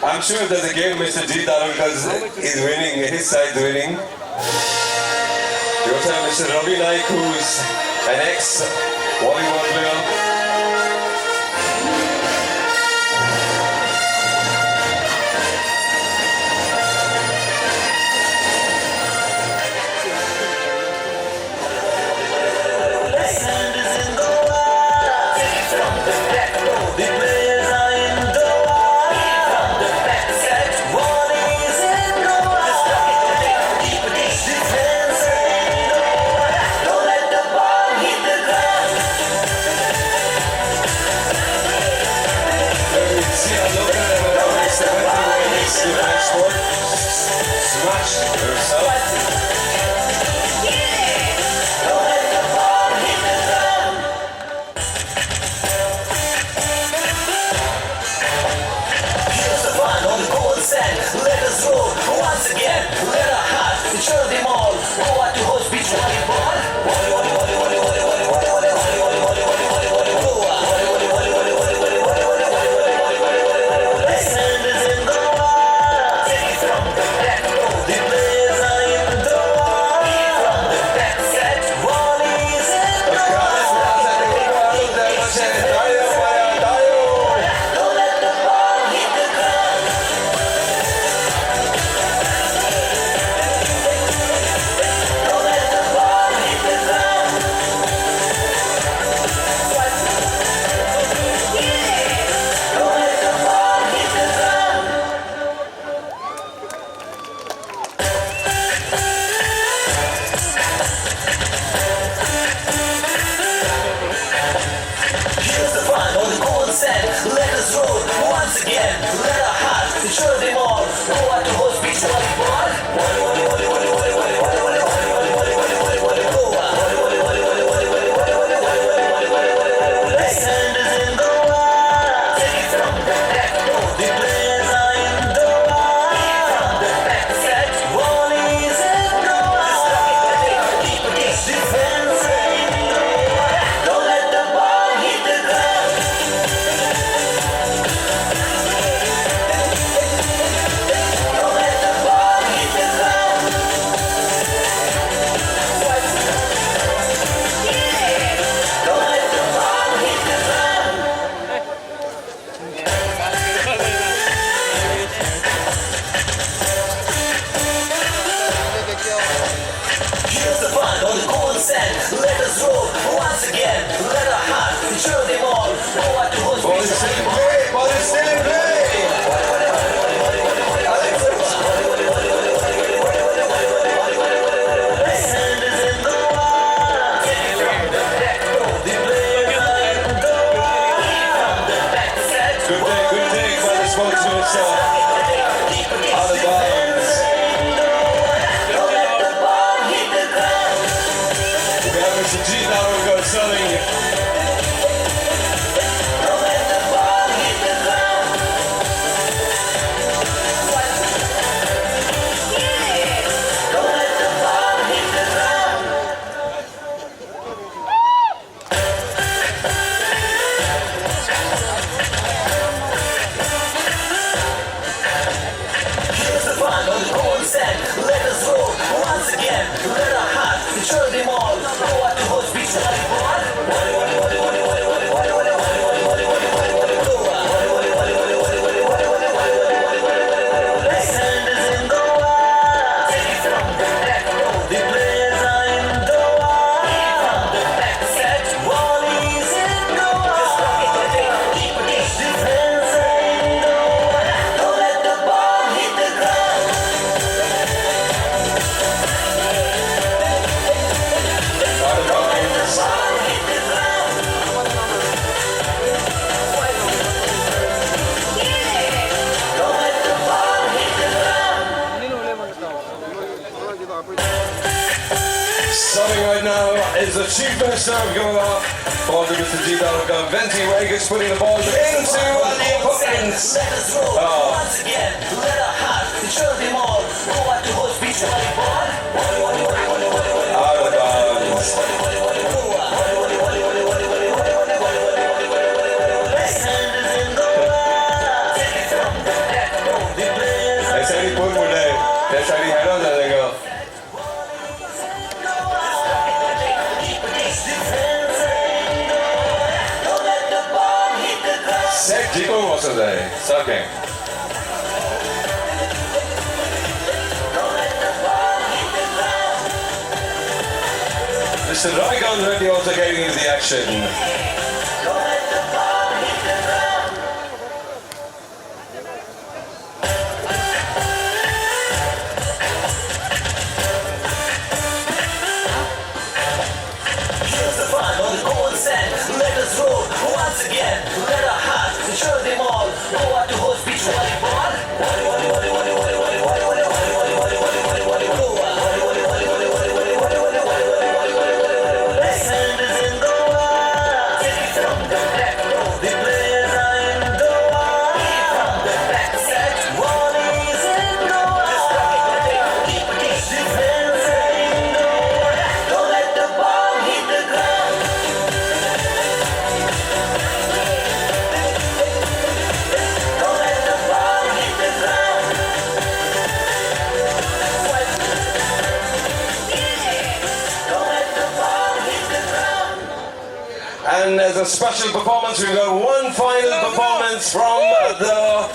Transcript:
I'm sure there's a game Mr. G Darulkar is winning, his side's winning. You also have Mr. Ravi Naik, who's an ex-volleyball player. Is the chief minister of Goa, for the Mr. G. Dalga, Venti Vegas putting the ball into the opponents. Once again, let our heart show them all. Go out to host beach volleyball. Out of bounds. Jiko Wasudai. Okay. Mr. Ravikant Reddy also getting into the action. Here's the fun on the common sense. Let us roll once again. Let our hearts ensure them all. Go out to host beach volleyball. Volley, volley, volley, volley, volley, volley, volley, volley, volley, volley, volley, volley, volley, volley, go on. Volley, volley, volley, volley, volley, volley, volley, volley, volley, volley, volley, volley, volley, volley. The sand is in the water. Take it from the back row. The players are in the water. From the back set. One is in the water. Just rock it, keep it, keep it. Defense in the water. Don't let the ball hit the ground. Don't let the ball hit the ground. Don't let the ball hit the ground. And as a special performance, we've got one final performance from the